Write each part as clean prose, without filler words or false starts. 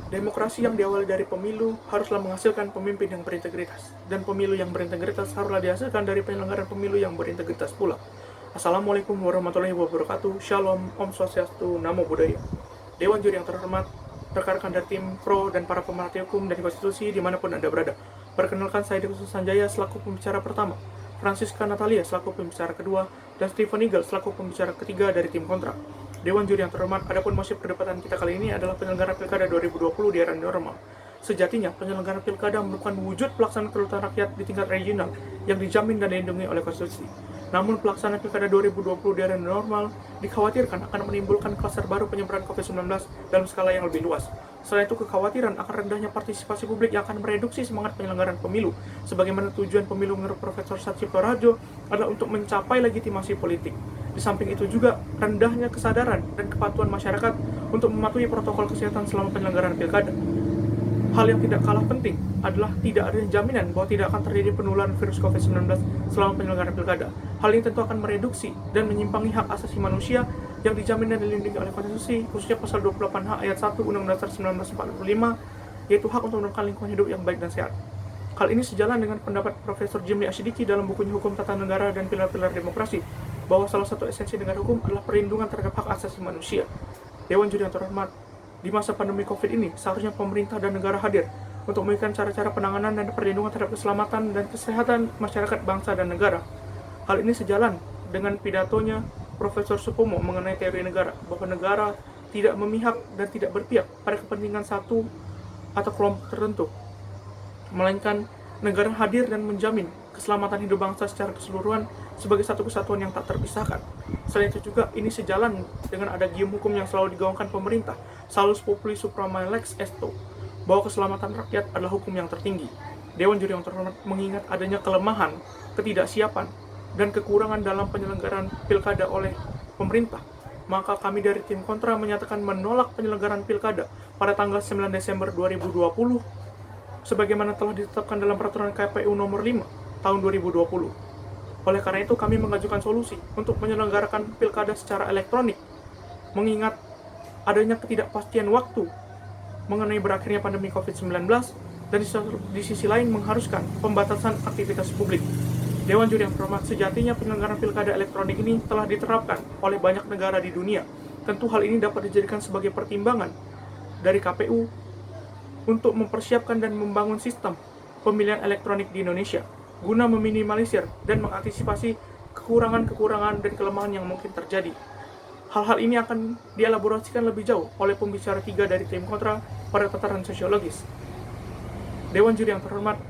Demokrasi yang diawali dari pemilu haruslah menghasilkan pemimpin yang berintegritas, dan pemilu yang berintegritas haruslah dihasilkan dari penyelenggaraan pemilu yang berintegritas pula. Assalamualaikum warahmatullahi wabarakatuh. Shalom, Om Swastiastu, Namo Buddhaya. Dewan Juri yang terhormat, rekan-rekan dari tim pro dan para pemerhati hukum dan konstitusi dimanapun Anda berada. Perkenalkan, saya Dewa Sanjaya selaku pembicara pertama, Francisca Natalia selaku pembicara kedua, dan Stephen Eagle selaku pembicara ketiga dari tim kontra. Dewan Juri yang terhormat, adapun mosi perdebatan kita kali ini adalah penyelenggaraan Pilkada 2020 di era normal. Sejatinya, penyelenggaraan Pilkada merupakan wujud pelaksanaan kedaulatan rakyat di tingkat regional yang dijamin dan dilindungi oleh konstitusi. Namun, pelaksanaan Pilkada 2020 di era normal dikhawatirkan akan menimbulkan klaster baru penyebaran COVID-19 dalam skala yang lebih luas. Selain itu, kekhawatiran akan rendahnya partisipasi publik yang akan mereduksi semangat penyelenggaraan pemilu. Sebagaimana tujuan pemilu menurut Profesor Satsipto Rajo adalah untuk mencapai legitimasi politik. Di samping itu juga rendahnya kesadaran dan kepatuhan masyarakat untuk mematuhi protokol kesehatan selama penyelenggaraan pilkada. Hal yang tidak kalah penting adalah tidak adanya jaminan bahwa tidak akan terjadi penularan virus COVID-19 selama penyelenggaraan pilkada. Hal ini tentu akan mereduksi dan menyimpangi hak asasi manusia yang dijamin dan dilindungi oleh konstitusi, khususnya pasal 28H ayat 1 Undang-Undang Dasar 1945, yaitu hak untuk menemukan lingkungan hidup yang baik dan sehat. Hal ini sejalan dengan pendapat Profesor Jimli Asyidiki dalam bukunya Hukum Tata Negara dan Pilar-Pilar Demokrasi, bahwa salah satu esensi negara hukum adalah perlindungan terhadap hak asasi manusia. Dewan Juri yang terhormat, di masa pandemi COVID ini, seharusnya pemerintah dan negara hadir untuk memberikan cara-cara penanganan dan perlindungan terhadap keselamatan dan kesehatan masyarakat bangsa dan negara. Hal ini sejalan dengan pidatonya Profesor Supomo mengenai teori negara, bahwa negara tidak memihak dan tidak berpihak pada kepentingan satu atau kelompok tertentu, melainkan negara hadir dan menjamin keselamatan hidup bangsa secara keseluruhan sebagai satu kesatuan yang tak terpisahkan. Selain itu juga, ini sejalan dengan ada gium hukum yang selalu digaungkan pemerintah, salus populi suprema lex esto, bahwa keselamatan rakyat adalah hukum yang tertinggi. Dewan Juri yang terhormat mengingat adanya kelemahan, ketidaksiapan, dan kekurangan dalam penyelenggaraan pilkada oleh pemerintah, maka kami dari tim kontra menyatakan menolak penyelenggaraan pilkada pada tanggal 9 Desember 2020 sebagaimana telah ditetapkan dalam peraturan KPU nomor 5 tahun 2020. Oleh karena itu, kami mengajukan solusi untuk menyelenggarakan pilkada secara elektronik, mengingat adanya ketidakpastian waktu mengenai berakhirnya pandemi COVID-19 dan di sisi lain mengharuskan pembatasan aktivitas publik. Dewan Juri yang terhormat, sejatinya penyelenggaraan pilkada elektronik ini telah diterapkan oleh banyak negara di dunia. Tentu hal ini dapat dijadikan sebagai pertimbangan dari KPU untuk mempersiapkan dan membangun sistem pemilihan elektronik di Indonesia guna meminimalisir dan mengantisipasi kekurangan-kekurangan dan kelemahan yang mungkin terjadi. Hal-hal ini akan dielaborasikan lebih jauh oleh pembicara 3 dari tim kontra pada tataran sosiologis. Dewan Juri yang terhormat,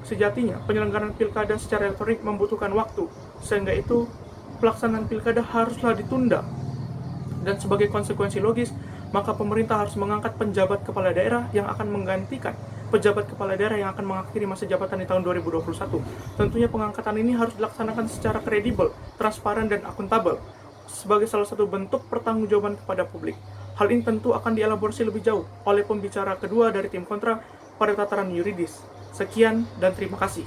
sejatinya penyelenggaraan pilkada secara elektronik membutuhkan waktu, sehingga itu pelaksanaan pilkada haruslah ditunda. Dan sebagai konsekuensi logis, maka pemerintah harus mengangkat penjabat kepala daerah yang akan menggantikan pejabat kepala daerah yang akan mengakhiri masa jabatan di tahun 2021. Tentunya pengangkatan ini harus dilaksanakan secara kredibel, transparan, dan akuntabel sebagai salah satu bentuk pertanggungjawaban kepada publik. Hal ini tentu akan dielaborasi lebih jauh oleh pembicara kedua dari tim kontra pada tataran yuridis. Sekian dan terima kasih.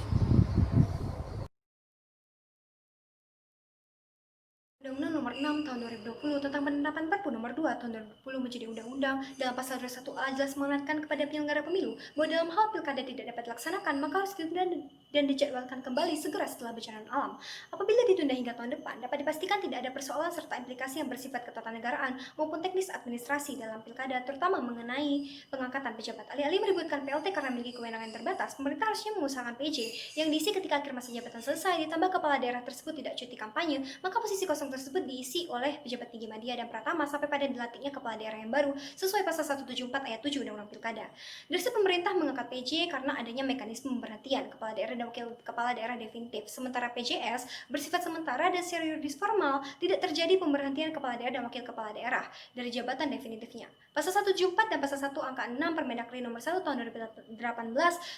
Undang-Undang Nomor 6 Tahun 2020 tentang penetapan Perpu Nomor 2 Tahun 2020 menjadi undang-undang dalam pasal 21A jelas mengingatkan kepada penyelenggara pemilu bahwa dalam hal pilkada tidak dapat dilaksanakan maka harus ditunda dan dijadwalkan kembali segera setelah bencana alam. Apabila ditunda hingga tahun depan, dapat dipastikan tidak ada persoalan serta implikasi yang bersifat ketatanegaraan maupun teknis administrasi dalam pilkada, terutama mengenai pengangkatan pejabat. Alih-alih meributkan PLT karena memiliki kewenangan terbatas, pemerintah harusnya mengusahakan PJ yang diisi ketika akhir masa jabatan selesai, ditambah kepala daerah tersebut tidak cuti kampanye, maka posisi kosong tersebut diisi oleh pejabat tinggi media dan pratama sampai pada dilantiknya kepala daerah yang baru sesuai pasal 174 ayat 7 Undang-Undang Pilkada. Dari pemerintah mengangkat PJ karena adanya mekanisme pemberhentian kepala daerah dan wakil kepala daerah definitif, sementara PJS bersifat sementara dan secara yuridis formal tidak terjadi pemberhentian kepala daerah dan wakil kepala daerah dari jabatan definitifnya. Pasal 174 dan pasal 1 angka 6 Permendagri nomor 1 tahun 2018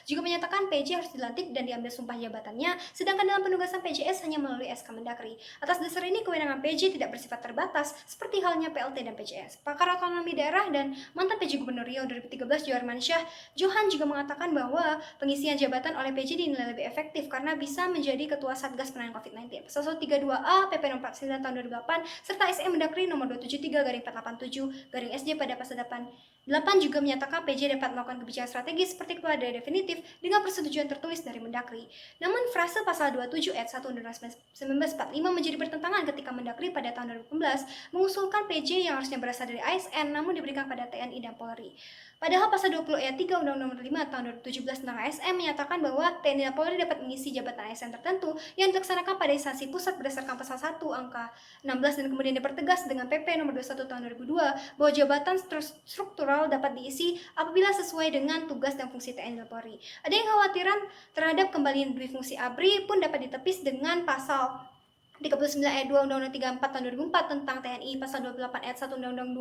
juga menyatakan PJ harus dilantik dan diambil sumpah jabatannya, sedangkan dalam penugasan PJS hanya melalui SK Mendagri. Atas dasar ini, kewenangan PJ tidak bersifat terbatas seperti halnya PLT dan PJS. Pakar otonomi daerah dan mantan PJ Gubernur Riau 2013 Joharman Syah Johan juga mengatakan bahwa pengisian jabatan oleh PJ dinilai lebih efektif karena bisa menjadi ketua Satgas Penanganan COVID-19. Pasal 132A PP nomor 49 tahun 2008 serta SM Mendagri nomor 273/487/SJ pada pasal 8 juga menyatakan PJ dapat melakukan kebijakan strategis seperti keluar dari definitif dengan persetujuan tertulis dari Mendagri. Namun frase pasal 27 ayat 1 Undang-Undang 1945 menjadi bertentangan ketika Mendagri pada tahun 2018 mengusulkan PJ yang harusnya berasal dari ASN namun diberikan pada TNI dan Polri. Padahal pasal 20 ayat 3 Undang-Undang Nomor 5 tahun 2017 tentang ASN menyatakan bahwa TNI dan Polri dapat mengisi jabatan ASN tertentu yang dilaksanakan pada instansi pusat berdasarkan pasal 1 angka 16 dan kemudian dipertegas dengan PP nomor 21 tahun 2002 bahwa jabatan struktural dapat diisi apabila sesuai dengan tugas dan fungsi TNI dan Polri. Ada yang khawatiran terhadap kembalian dui fungsi ABRI pun dapat ditepis dengan pasal 39 ayat 2 Undang-Undang 34 tahun 2004 tentang TNI, pasal 28 ayat 1 Undang-Undang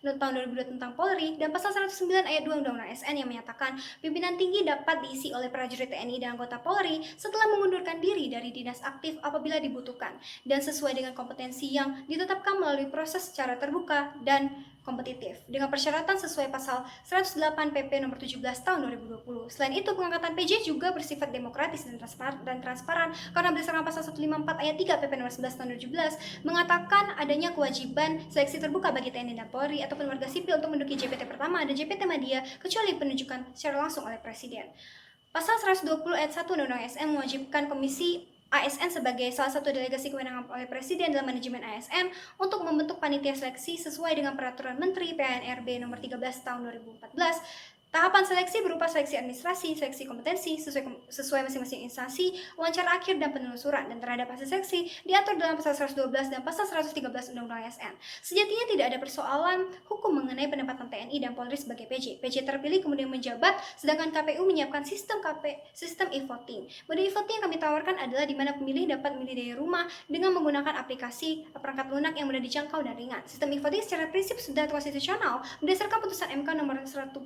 2 tahun 2002 tentang Polri, dan pasal 109 ayat 2 Undang-Undang ASN yang menyatakan pimpinan tinggi dapat diisi oleh prajurit TNI dan anggota Polri setelah mengundurkan diri dari dinas aktif apabila dibutuhkan dan sesuai dengan kompetensi yang ditetapkan melalui proses secara terbuka dan kompetitif dengan persyaratan sesuai pasal 108 PP nomor 17 tahun 2020. Selain itu, pengangkatan PJ juga bersifat demokratis dan transparan karena berdasarkan pasal 154 ayat 3 PP nomor 11 tahun 2017 mengatakan adanya kewajiban seleksi terbuka bagi TNI dan Polri ataupun warga sipil untuk menduduki JPT pertama dan JPT Madya kecuali penunjukan secara langsung oleh Presiden. Pasal 120 ayat 1 Undang-Undang ASN mewajibkan Komisi ASN sebagai salah satu delegasi kewenangan oleh Presiden dalam manajemen ASN untuk membentuk panitia seleksi sesuai dengan Peraturan Menteri PNRB nomor 13 tahun 2014. Tahapan seleksi berupa seleksi administrasi, seleksi kompetensi sesuai masing-masing instansi, wawancara akhir dan penelusuran, dan terhadap hasil seleksi diatur dalam pasal 112 dan pasal 113 Undang-Undang ASN. Sejatinya tidak ada persoalan hukum mengenai penempatan TNI dan Polri sebagai PJ. PJ terpilih kemudian menjabat, sedangkan KPU menyiapkan sistem e-voting. Mode e-voting yang kami tawarkan adalah di mana pemilih dapat memilih dari rumah dengan menggunakan aplikasi perangkat lunak yang mudah dijangkau dan ringan. Sistem e-voting secara prinsip sudah konstitusional berdasarkan putusan MK nomor 147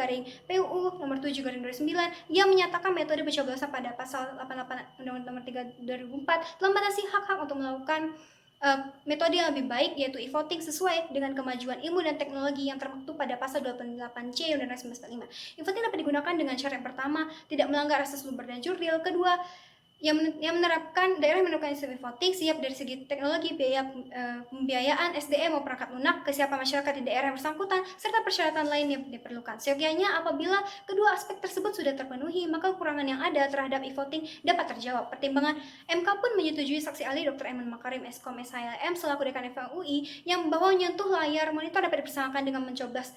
PUU nomor 7/2009 yang menyatakan metode pencoblosan pada pasal 88 Undang-Undang nomor 3 2004 telah membatasi hak-hak untuk melakukan metode yang lebih baik yaitu e-voting sesuai dengan kemajuan ilmu dan teknologi yang termaktub pada pasal 28C Undang-Undang 1945. E-voting dapat digunakan dengan syarat pertama tidak melanggar asas luber dan jurdil, kedua yang menerapkan daerah menerapkan sistem e-voting siap dari segi teknologi, biaya pembiayaan, SDM maupun perangkat lunak, kesiapan masyarakat di daerah yang bersangkutan, serta persyaratan lain yang diperlukan. Seyogyanya apabila kedua aspek tersebut sudah terpenuhi, maka kekurangan yang ada terhadap e-voting dapat terjawab. Pertimbangan MK pun menyetujui saksi ahli Dr. Eman Makarim Eskom SHLM selaku dekan FMUI yang bahwa menyentuh layar monitor dapat dipersamakan dengan mencoblos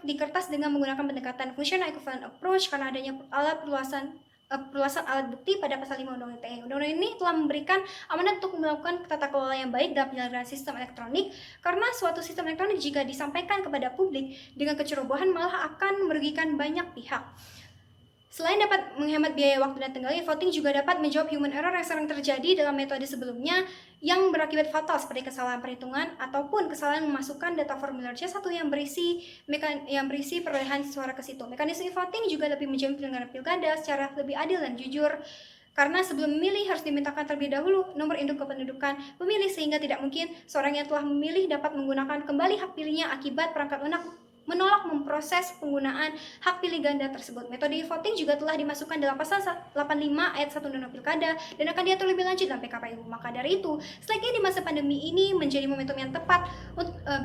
di kertas dengan menggunakan pendekatan functional equivalent approach karena adanya perluasan alat bukti pada pasal 5 Undang-Undang ITE. Undang-undang ini telah memberikan amanat untuk melakukan tata kelola yang baik dalam penyelenggaraan sistem elektronik karena suatu sistem elektronik jika disampaikan kepada publik dengan kecerobohan malah akan merugikan banyak pihak. Selain dapat menghemat biaya waktu dan tenaga, voting juga dapat menjawab human error yang sering terjadi dalam metode sebelumnya yang berakibat fatal seperti kesalahan perhitungan ataupun kesalahan memasukkan data formulir C1 yang berisi perolehan suara ke situ. Mekanisme voting juga lebih menjamin penyelenggaraan pilkada secara lebih adil dan jujur. Karena sebelum memilih harus dimintakan terlebih dahulu nomor induk kependudukan pemilih sehingga tidak mungkin seorang yang telah memilih dapat menggunakan kembali hak pilihnya akibat perangkat lunak menolak memproses penggunaan hak pilih ganda tersebut. Metode voting juga telah dimasukkan dalam pasal 85 ayat 1 Undang-Undang Pilkada dan akan diatur lebih lanjut dalam PKPU. Maka dari itu, sebaiknya di masa pandemi ini menjadi momentum yang tepat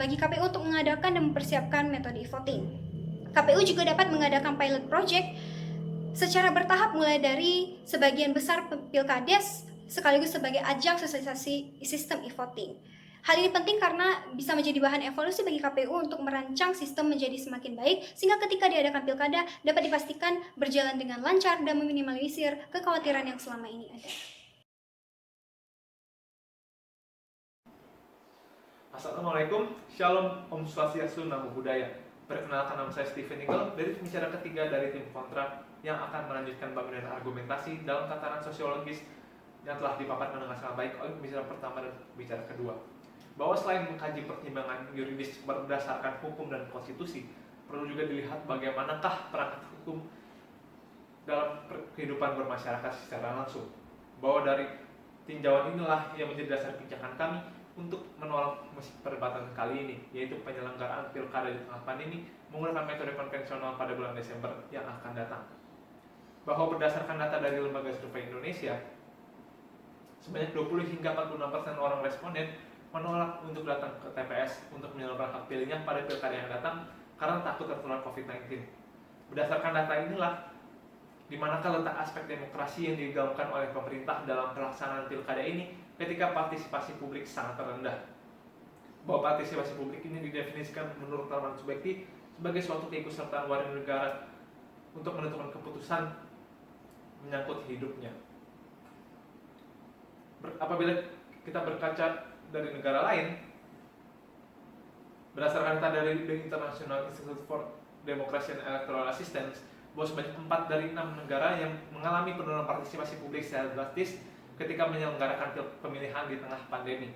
bagi KPU untuk mengadakan dan mempersiapkan metode voting. KPU juga dapat mengadakan pilot project secara bertahap mulai dari sebagian besar pilkades sekaligus sebagai ajang sosialisasi sistem e-voting. Hal ini penting karena bisa menjadi bahan evaluasi bagi KPU untuk merancang sistem menjadi semakin baik sehingga ketika diadakan pilkada dapat dipastikan berjalan dengan lancar dan meminimalisir kekhawatiran yang selama ini ada. Assalamualaikum, Shalom, Om Swastiastu, Namo Buddhaya. Perkenalkan, nama saya Stephen Eagle dari pembicara ketiga dari tim kontrak yang akan melanjutkan bangunan argumentasi dalam tataran sosiologis yang telah dipaparkan dengan sangat baik oleh pembicara pertama dan pembicara kedua. Bahwa selain mengkaji pertimbangan yuridis berdasarkan hukum dan konstitusi, perlu juga dilihat bagaimanakah perangkat hukum dalam kehidupan bermasyarakat secara langsung. Bahwa dari tinjauan inilah yang menjadi dasar pijakan kami untuk menolak perdebatan kali ini, yaitu penyelenggaraan pilkada di tengah pandemi menggunakan metode konvensional pada bulan Desember yang akan datang. bahwa berdasarkan data dari Lembaga Survei Indonesia, sebanyak 20 hingga 46% orang responden menolak untuk datang ke TPS untuk menyalurkan hak pilihnya pada pilkada yang datang karena takut tertular COVID-19. Berdasarkan data inilah, di manakah letak aspek demokrasi yang digaungkan oleh pemerintah dalam pelaksanaan pilkada ini ketika partisipasi publik sangat rendah. Bahwa partisipasi publik ini didefinisikan menurut Rahman Subekti sebagai suatu keikutsertaan warga negara untuk menentukan keputusan menyangkut hidupnya. Apabila kita berkaca dari negara lain, berdasarkan data dari The International Institute for Democracy and Electoral Assistance, bahwa sebanyak 4 dari 6 negara yang mengalami penurunan partisipasi publik secara drastis ketika menyelenggarakan pemilihan di tengah pandemi.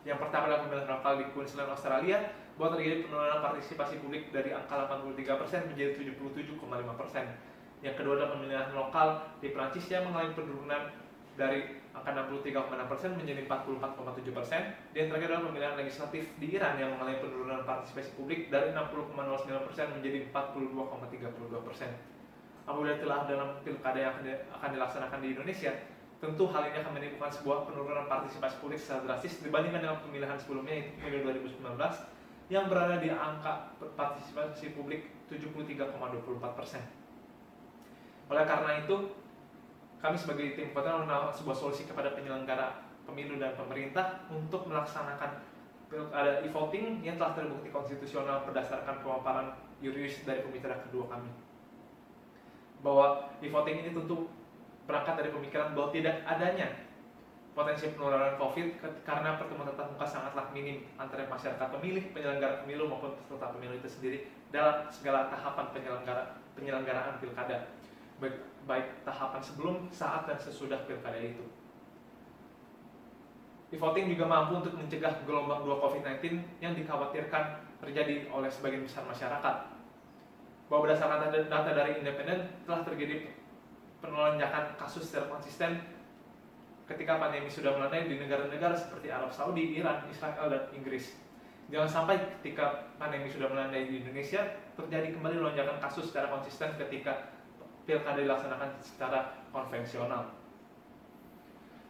Yang pertama adalah pemilihan lokal di Queensland, Australia, bahwa terjadi penurunan partisipasi publik dari angka 83% menjadi 77,5%. Yang kedua adalah pemilihan lokal di Prancis yang mengalami penurunan dari angka 63,6% menjadi 44,7%. Dan terakhir adalah pemilihan legislatif di Iran yang mengalami penurunan partisipasi publik dari 60,09% menjadi 42,32%. Apabila telah dalam pilkada yang akan dilaksanakan di Indonesia, tentu hal ini akan menimbulkan sebuah penurunan partisipasi publik secara drastis dibandingkan dengan pemilihan sebelumnya, yaitu pemilu 2019 yang berada di angka partisipasi publik 73,24%. Oleh karena itu, kami sebagai tim voter menawarkan sebuah solusi kepada penyelenggara pemilu dan pemerintah untuk melaksanakan pilkada e-voting yang telah terbukti konstitusional berdasarkan pemaparan juris dari pembicara kedua kami. Bahwa e-voting ini tentu berangkat dari pemikiran bahwa tidak adanya potensi penularan COVID karena pertemuan tatap muka sangatlah minim antara masyarakat pemilih, penyelenggara pemilu maupun peserta pemilu itu sendiri dalam segala tahapan penyelenggaraan pilkada, baik tahapan sebelum, saat, dan sesudah pilkada itu. E-voting juga mampu untuk mencegah gelombang 2 COVID-19 yang dikhawatirkan terjadi oleh sebagian besar masyarakat. Bahwa berdasarkan data dari independen telah terjadi penelonjakan kasus secara konsisten ketika pandemi sudah melandai di negara-negara seperti Arab Saudi, Iran, Israel, dan Inggris. Jangan sampai ketika pandemi sudah melandai di Indonesia terjadi kembali lonjakan kasus secara konsisten ketika pilkada dilaksanakan secara konvensional.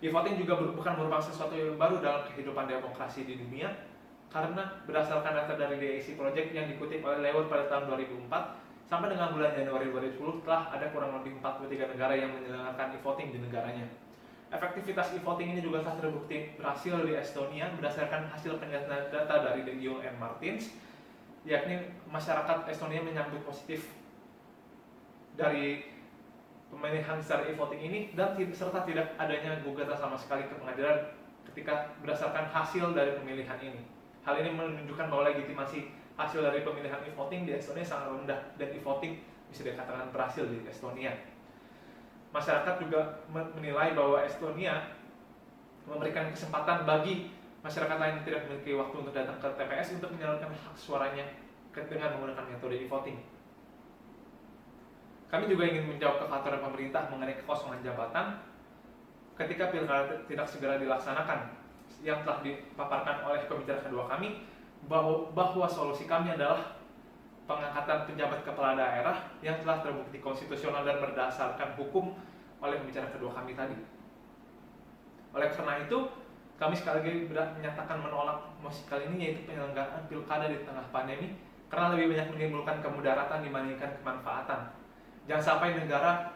E-voting juga bukan merupakan sesuatu yang baru dalam kehidupan demokrasi di dunia, karena berdasarkan data dari DAC Project yang dikutip oleh Lewer pada tahun 2004, sampai dengan bulan Januari 2010 telah ada kurang lebih 43 negara yang menyelenggarakan e-voting di negaranya. Efektivitas e-voting ini juga telah terbukti berhasil di Estonia berdasarkan hasil penelitian data dari The Yule and Martins, yakni masyarakat Estonia menyambut positif dari pemilihan secara e-voting ini dan serta tidak adanya gugatan sama sekali ke pengadilan ketika berdasarkan hasil dari pemilihan ini. Hal ini menunjukkan bahwa legitimasi hasil dari pemilihan e-voting di Estonia sangat rendah dan e-voting bisa dikatakan berhasil di Estonia. Masyarakat juga menilai bahwa Estonia memberikan kesempatan bagi masyarakat lain yang tidak memiliki waktu untuk datang ke TPS untuk menyalurkan hak suaranya dengan menggunakan metode e-voting. Kami juga ingin menjawab kekhawatiran pemerintah mengenai kekosongan jabatan ketika pilkada tidak segera dilaksanakan yang telah dipaparkan oleh pembicara kedua kami, bahwa solusi kami adalah pengangkatan pejabat kepala daerah yang telah terbukti konstitusional dan berdasarkan hukum oleh pembicara kedua kami tadi. Oleh karena itu, kami sekali lagi menyatakan menolak mosi kali ini, yaitu penyelenggaraan pilkada di tengah pandemi, karena lebih banyak menimbulkan kemudaratan dibandingkan kemanfaatan. Jangan sampai negara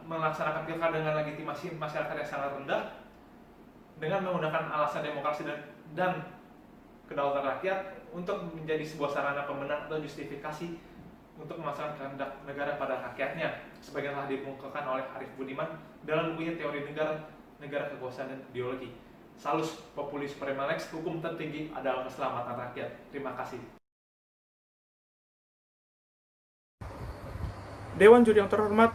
melaksanakan pilkada dengan legitimasi masyarakat yang sangat rendah dengan menggunakan alasan demokrasi dan kedaulatan rakyat untuk menjadi sebuah sarana pembenar atau justifikasi untuk melaksanakan kehendak negara pada rakyatnya, sebagaimana dikemukakan oleh Arief Budiman dalam bukunya Teori Negara Kekuasaan dan Ideologi. Salus Populi Suprema Lex, hukum tertinggi adalah keselamatan rakyat. Terima kasih. Dewan Juri yang terhormat,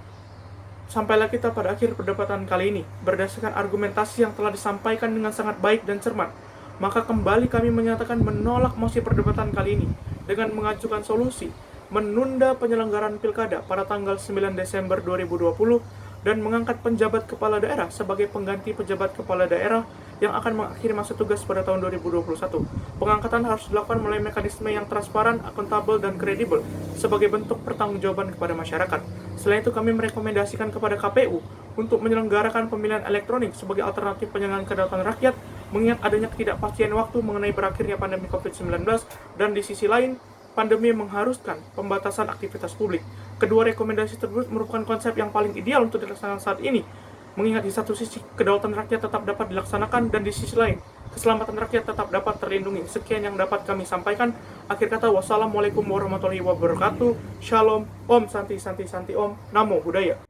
sampailah kita pada akhir perdebatan kali ini. Berdasarkan argumentasi yang telah disampaikan dengan sangat baik dan cermat, maka kembali kami menyatakan menolak mosi perdebatan kali ini dengan mengajukan solusi menunda penyelenggaraan pilkada pada tanggal 9 Desember 2020 dan mengangkat penjabat kepala daerah sebagai pengganti pejabat kepala daerah yang akan mengakhiri masa tugas pada tahun 2021. Pengangkatan harus dilakukan melalui mekanisme yang transparan, akuntabel, dan kredibel sebagai bentuk pertanggungjawaban kepada masyarakat. Selain itu, kami merekomendasikan kepada KPU untuk menyelenggarakan pemilihan elektronik sebagai alternatif penyelenggaraan kedaulatan rakyat, mengingat adanya ketidakpastian waktu mengenai berakhirnya pandemi COVID-19, dan di sisi lain, pandemi mengharuskan pembatasan aktivitas publik. Kedua rekomendasi tersebut merupakan konsep yang paling ideal untuk dilaksanakan saat ini, mengingat di satu sisi kedaulatan rakyat tetap dapat dilaksanakan dan di sisi lain keselamatan rakyat tetap dapat terlindungi. Sekian yang dapat kami sampaikan. Akhir kata, wassalamualaikum warahmatullahi wabarakatuh. Shalom, Om Santi Santi Santi Om, Namo Buddhaya.